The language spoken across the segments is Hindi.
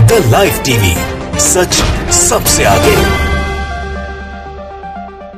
द लाइव टीवी, सच सबसे आगे।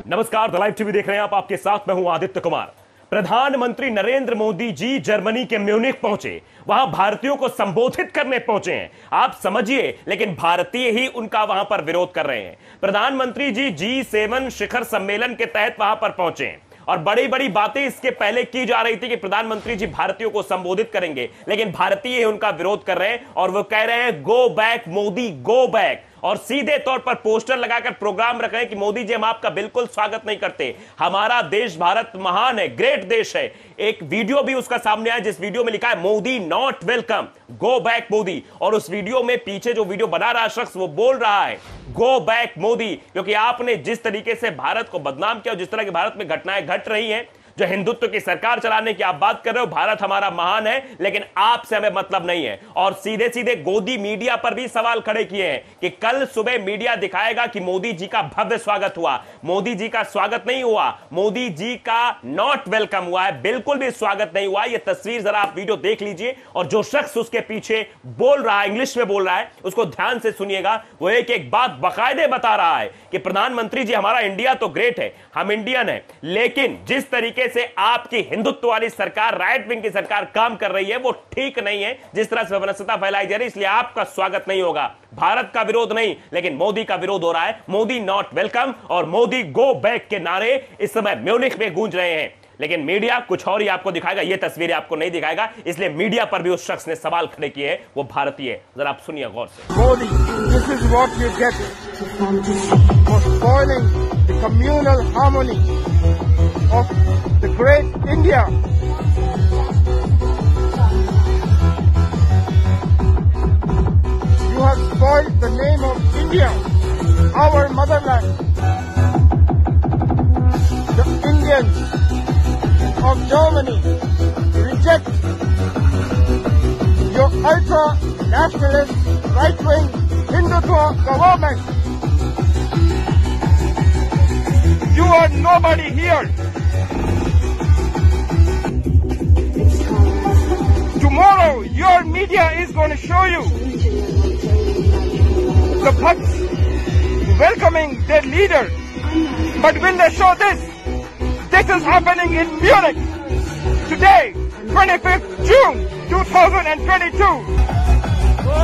नमस्कार, द लाइव टीवी देख रहे हैं आप। आपके साथ मैं हूं आदित्य कुमार। प्रधानमंत्री नरेंद्र मोदी जी जर्मनी के म्यूनिख पहुंचे, वहां भारतीयों को संबोधित करने पहुंचे हैं। आप समझिए, लेकिन भारतीय ही उनका वहां पर विरोध कर रहे हैं। प्रधानमंत्री जी G7 शिखर सम्मेलन के तहत वहां पर पहुंचे हैं और बड़ी बड़ी बातें इसके पहले की जा रही थी कि प्रधानमंत्री जी भारतीयों को संबोधित करेंगे, लेकिन भारतीय ही उनका विरोध कर रहे हैं और वो कह रहे हैं go back Modi, go back. और सीधे तौर पर पोस्टर लगाकर प्रोग्राम रख रहे हैं कि मोदी जी हम आपका बिल्कुल स्वागत नहीं करते, हमारा देश भारत महान है, ग्रेट देश है। एक वीडियो भी उसका सामने आया जिस वीडियो में लिखा है Modi not welcome, go back Modi. और उस वीडियो में पीछे जो वीडियो बना रहा शख्स वो बोल रहा है गो बैक मोदी, क्योंकि आपने जिस तरीके से भारत को बदनाम किया, जिस तरह की भारत में घटनाएं घट रही हैं, जो हिंदुत्व की सरकार चलाने की आप बात कर रहे हो, भारत हमारा महान है, लेकिन आपसे हमें मतलब नहीं है। और सीधे सीधे गोदी मीडिया पर भी सवाल खड़े किए हैं कि कल सुबह मीडिया दिखाएगा कि मोदी जी का भव्य स्वागत हुआ। मोदी जी का स्वागत नहीं हुआ, मोदी जी का नॉट वेलकम हुआ है, बिल्कुल भी स्वागत नहीं हुआ। ये तस्वीर जरा आप वीडियो देख लीजिए और जो शख्स उसके पीछे बोल रहा है, इंग्लिश में बोल रहा है, उसको ध्यान से सुनिएगा। वो एक एक बात बाकायदे बता रहा है कि प्रधानमंत्री जी हमारा इंडिया तो ग्रेट है, हम इंडियन है, लेकिन जिस तरीके से आपकी हिंदुत्व वाली सरकार, राइट विंग की सरकार काम कर रही है वो ठीक नहीं है। जिस तरह से वैमनस्यता फैलाई जा रही है, इसलिए आपका स्वागत नहीं होगा। भारत का विरोध नहीं, लेकिन मोदी का विरोध हो रहा है। मोदी नॉट वेलकम और मोदी गो बैक के नारे इस समय म्यूनिख में गूंज रहे हैं, लेकिन मीडिया कुछ और ही आपको दिखाएगा, ये तस्वीरें आपको नहीं दिखाएगा। इसलिए मीडिया पर भी उस शख्स ने सवाल खड़े किए हैं, वो भारतीय है। जरा आप सुनिए गौर से। Modi, this is what you get for spoiling the communal harmony of the great India. You have spoiled the name of India, our motherland. The Indians of Germany reject your ultra-nationalist, right-wing Hindutva government. You are nobody here. Tomorrow, your media is going to show you the Bhakts welcoming their leader. But will they show this? This is happening in Munich today, 25th June, 2022. Go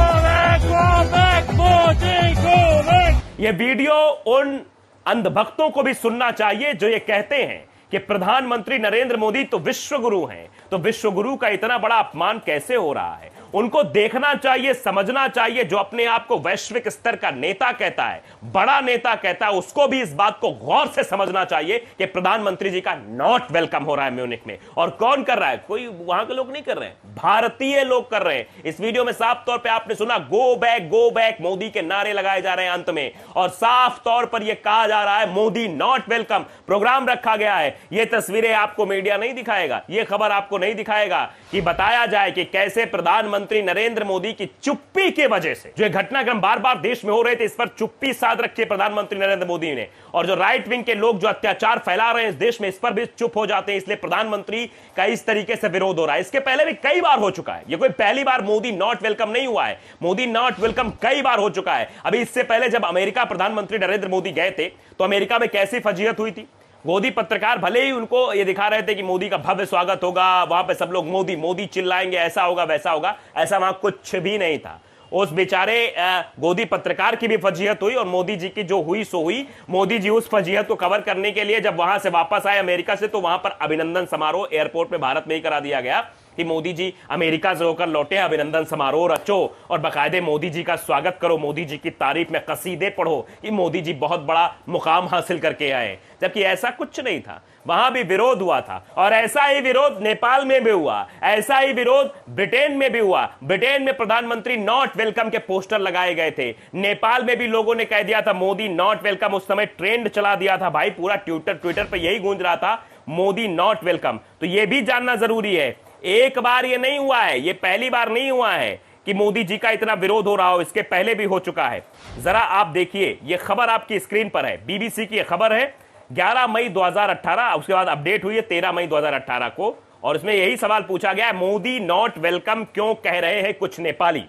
back, Modi, go back. यह वीडियो उन अंधभक्तों को भी सुनना चाहिए जो ये कहते हैं कि प्रधानमंत्री नरेंद्र मोदी तो विश्व गुरु हैं, तो विश्व गुरु का इतना बड़ा अपमान कैसे हो रहा है। उनको देखना चाहिए, समझना चाहिए। जो अपने आप को वैश्विक स्तर का नेता कहता है, बड़ा नेता कहता है, उसको भी इस बात को गौर से समझना चाहिए कि प्रधानमंत्री जी का नॉट वेलकम हो रहा है म्यूनिख में। और कौन कर रहा है? कोई वहां के लोग नहीं कर रहे हैं, भारतीय लोग कर रहे हैं। इस वीडियो में साफ तौर पर आपने सुना गो बैक मोदी के नारे लगाए जा रहे हैं अंत में, और साफ तौर पर यह कहा जा रहा है मोदी नॉट वेलकम। प्रोग्राम रखा गया है, ये तस्वीरें आपको मीडिया नहीं दिखाएगा, ये खबर आपको नहीं दिखाएगा कि बताया जाए कि कैसे प्रधानमंत्री नरेंद्र मोदी की चुप्पी की वजह से जो घटनाक्रम बार बार देश में हो रहे थे, इस पर चुप्पी साध रखी है प्रधानमंत्री नरेंद्र मोदी ने। और जो राइट विंग के लोग जो अत्याचार फैला रहे हैं इस देश में, इस पर भी चुप हो जाते हैं। इसलिए प्रधानमंत्री का इस तरीके से विरोध हो रहा है। इसके पहले भी कई बार हो चुका है, ये कोई पहली बार मोदी नॉट वेलकम नहीं हुआ है। मोदी नॉट वेलकम कई बार हो चुका है। अभी इससे पहले जब अमेरिका प्रधानमंत्री नरेंद्र मोदी गए थे तो अमेरिका में कैसी फजीहत हुई थी। गोदी पत्रकार भले ही उनको ये दिखा रहे थे कि मोदी का भव्य स्वागत होगा, वहां पे सब लोग मोदी मोदी चिल्लाएंगे, ऐसा होगा वैसा होगा, ऐसा वहां कुछ भी नहीं था। उस बेचारे गोदी पत्रकार की भी फजीहत हुई और मोदी जी की जो हुई सो हुई। मोदी जी उस फजीहत को कवर करने के लिए जब वहां से वापस आए अमेरिका से, तो वहां पर अभिनंदन समारोह एयरपोर्ट में भारत में ही करा दिया गया कि मोदी जी अमेरिका से होकर लौटे, अभिनंदन समारोह रचो और बाकायदे मोदी जी का स्वागत करो, मोदी जी की तारीफ में कसीदे पढ़ो कि मोदी जी बहुत बड़ा मुकाम हासिल करके आए। जबकि ऐसा कुछ नहीं था, वहां भी विरोध हुआ था। और ऐसा ही विरोध नेपाल में भी हुआ, ऐसा ही विरोध ब्रिटेन में भी हुआ। ब्रिटेन में प्रधानमंत्री नॉट वेलकम के पोस्टर लगाए गए थे। नेपाल में भी लोगों ने कह दिया था मोदी नॉट वेलकम, उस समय ट्रेंड चला दिया था भाई, पूरा ट्विटर पे यही गूंज रहा था मोदी नॉट वेलकम। तो यह भी जानना जरूरी है, एक बार ये नहीं हुआ है, ये पहली बार नहीं हुआ है कि मोदी जी का इतना विरोध हो रहा हो, इसके पहले भी हो चुका है। जरा आप देखिए, ये खबर आपकी स्क्रीन पर है, बीबीसी की खबर है 11 मई 2018, उसके बाद अपडेट हुई है 13 मई 2018 को, और इसमें यही सवाल पूछा गया है, मोदी नॉट वेलकम क्यों कह रहे हैं कुछ नेपाली।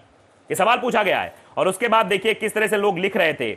ये सवाल पूछा गया है। और उसके बाद देखिए किस तरह से लोग लिख रहे थे।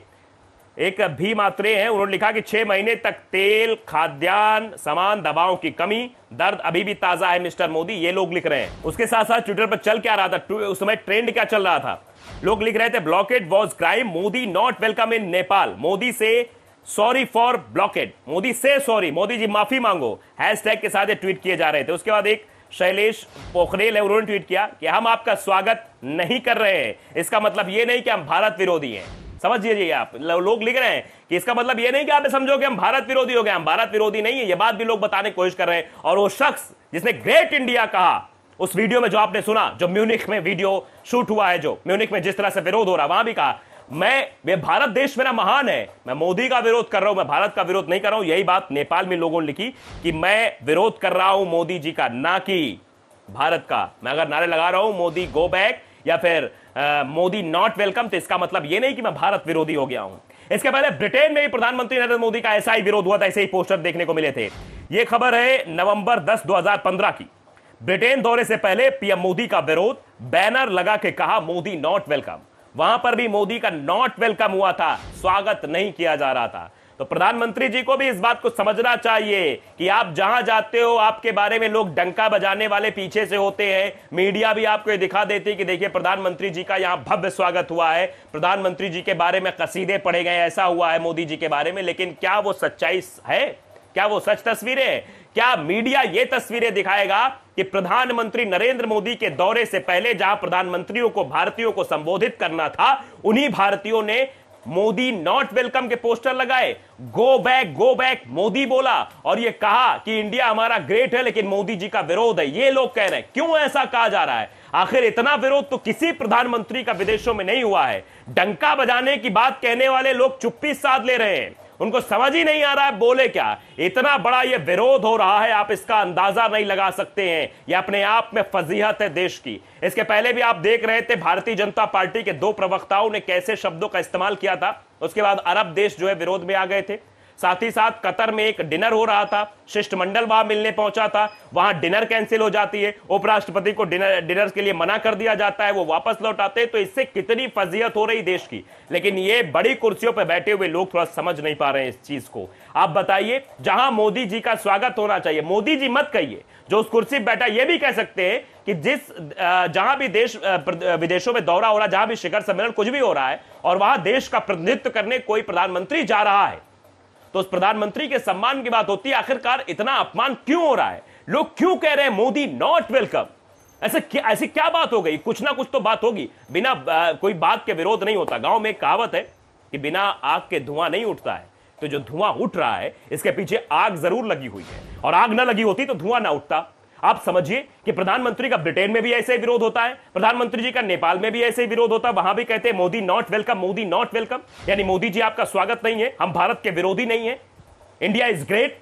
एक भी मात्रे हैं, उन्होंने लिखा कि 6 महीने तक तेल, खाद्यान्न, सामान, दवाओं की कमी, दर्द अभी भी ताजा है मिस्टर मोदी, ये लोग लिख रहे हैं। उसके साथ साथ ट्विटर पर चल क्या रहा था, उस समय ट्रेंड क्या चल रहा था, लोग लिख रहे थे blockade was crime, Modi not welcome in Nepal, Modi से सॉरी फॉर ब्लॉकेड, मोदी से सॉरी, मोदी जी माफी मांगो, हैशटैग के साथ ये ट्वीट किए जा रहे थे। उसके बाद एक शैलेश पोखरेल है, उन्होंने ट्वीट किया कि हम आपका स्वागत नहीं कर रहे हैं, इसका मतलब ये नहीं कि हम भारत विरोधी हैं। समझ लीजिए आप, लोग लिख रहे हैं कि इसका मतलब ये नहीं कि आप समझो कि हम भारत विरोधी हो गए, हम भारत विरोधी नहीं है, ये बात भी लोग बताने की कोशिश कर रहे हैं। और वो शख्स जिसने ग्रेट इंडिया कहा उस वीडियो में जो आपने सुना, जो म्यूनिख में वीडियो शूट हुआ है, जो म्यूनिख में जिस तरह से विरोध हो रहा, वहां भी कहा मैं भारत देश मेरा महान है, मैं मोदी का विरोध कर रहा हूं, मैं भारत का विरोध नहीं कर रहा हूं। यही बात नेपाल में लोगों ने लिखी कि मैं विरोध कर रहा हूं मोदी जी का, ना कि भारत का। मैं अगर नारे लगा रहा हूं मोदी गो बैक या फिर मोदी नॉट वेलकम, तो इसका मतलब यह नहीं कि मैं भारत विरोधी हो गया हूं। इसके पहले ब्रिटेन में भी प्रधानमंत्री नरेंद्र मोदी का ऐसा ही विरोध हुआ था, ऐसे ही पोस्टर देखने को मिले थे। यह खबर है नवंबर 10, 2015 की। ब्रिटेन दौरे से पहले पीएम मोदी का विरोध, बैनर लगा के कहा मोदी नॉट वेलकम। वहां पर भी मोदी का नॉट वेलकम हुआ था, स्वागत नहीं किया जा रहा था। तो प्रधानमंत्री जी को भी इस बात को समझना चाहिए कि आप जहां जाते हो आपके बारे में लोग डंका बजाने वाले पीछे से होते हैं। मीडिया भी आपको ये दिखा देती है कि देखिए प्रधानमंत्री जी का यहां भव्य स्वागत हुआ है, प्रधानमंत्री जी के बारे में कसीदे पढ़े गए, ऐसा हुआ है मोदी जी के बारे में। लेकिन क्या वो सच्चाई है? क्या वो सच तस्वीरें हैं? क्या मीडिया ये तस्वीरें दिखाएगा कि प्रधानमंत्री नरेंद्र मोदी के दौरे से पहले जहां प्रधानमंत्रियों को, भारतीयों को संबोधित करना था, उन्हीं भारतीयों ने मोदी नॉट वेलकम के पोस्टर लगाए, गो बैक मोदी बोला, और यह कहा कि इंडिया हमारा ग्रेट है लेकिन मोदी जी का विरोध है। ये लोग कह रहे हैं, क्यों ऐसा कहा जा रहा है? आखिर इतना विरोध तो किसी प्रधानमंत्री का विदेशों में नहीं हुआ है। डंका बजाने की बात कहने वाले लोग चुप्पी साध ले रहे हैं, उनको समझ ही नहीं आ रहा है बोले क्या। इतना बड़ा ये विरोध हो रहा है, आप इसका अंदाजा नहीं लगा सकते हैं। ये अपने आप में फजीहत है देश की। इसके पहले भी आप देख रहे थे भारतीय जनता पार्टी के 2 प्रवक्ताओं ने कैसे शब्दों का इस्तेमाल किया था। उसके बाद अरब देश जो है विरोध में आ गए थे। साथ ही साथ कतर में एक डिनर हो रहा था, शिष्टमंडल वहां मिलने पहुंचा था, वहां डिनर कैंसिल हो जाती है, उपराष्ट्रपति को डिनर के लिए मना कर दिया जाता है, वो वापस लौट आते हैं। तो इससे कितनी फजीहत हो रही देश की। लेकिन ये बड़ी कुर्सियों पर बैठे हुए लोग थोड़ा समझ नहीं पा रहे हैं इस चीज को। आप बताइए, जहां मोदी जी का स्वागत होना चाहिए, मोदी जी मत कहिए, जो उस कुर्सी पर बैठा ये भी कह सकते हैं कि जहां भी देश विदेशों में दौरा हो रहा है, जहां भी शिखर सम्मेलन कुछ भी हो रहा है और वहां देश का प्रतिनिधित्व करने कोई प्रधानमंत्री जा रहा है, तो उस प्रधानमंत्री के सम्मान की बात होती है। आखिरकार इतना अपमान क्यों हो रहा है? लोग क्यों कह रहे हैं मोदी नॉट वेलकम? ऐसी क्या बात हो गई? कुछ ना कुछ तो बात होगी। बिना कोई बात के विरोध नहीं होता। गांव में एक कहावत है कि बिना आग के धुआं नहीं उठता है। तो जो धुआं उठ रहा है इसके पीछे आग जरूर लगी हुई है, और आग ना लगी होती तो धुआं ना उठता। आप समझिए कि प्रधानमंत्री का ब्रिटेन में भी ऐसे ही विरोध होता है, प्रधानमंत्री जी का नेपाल में भी ऐसे ही विरोध होता है, वहां भी कहते हैं Modi not welcome, Modi not welcome, यानी मोदी जी आपका स्वागत नहीं है, हम भारत के विरोधी नहीं है, इंडिया इज ग्रेट।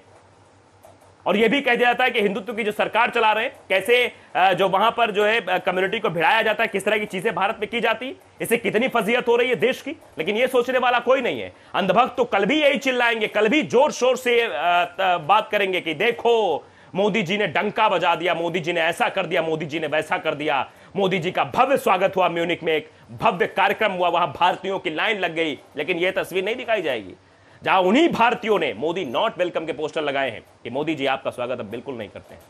और यह भी कह दिया जाता है कि हिंदुत्व की जो सरकार चला रहे हैं, कैसे जो वहां पर जो है कम्युनिटी को भिड़ाया जाता है, किस तरह की चीजें भारत में की जाती है, इससे कितनी फजीहत हो रही है देश की। लेकिन यह सोचने वाला कोई नहीं है। अंधभक्त तो कल भी यही चिल्लाएंगे, कल भी जोर शोर से बात करेंगे कि देखो मोदी जी ने डंका बजा दिया, मोदी जी ने ऐसा कर दिया, मोदी जी ने वैसा कर दिया। मोदी जी का भव्य स्वागत हुआ, म्यूनिख में एक भव्य कार्यक्रम हुआ, वहां भारतीयों की लाइन लग गई। लेकिन यह तस्वीर नहीं दिखाई जाएगी जहां उन्हीं भारतीयों ने मोदी नॉट वेलकम के पोस्टर लगाए हैं कि मोदी जी आपका स्वागत अब बिल्कुल नहीं करते हैं।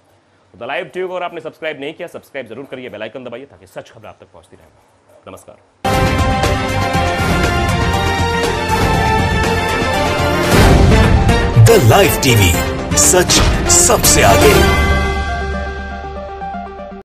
तो द लाइव टीवी को अगर आपने सब्सक्राइब नहीं किया, सब्सक्राइब जरूर करिए, बेल आइकन दबाइए ताकि सच खबर आप तक पहुंचती रहे। नमस्कार। द लाइव टीवी, सच सबसे आगे।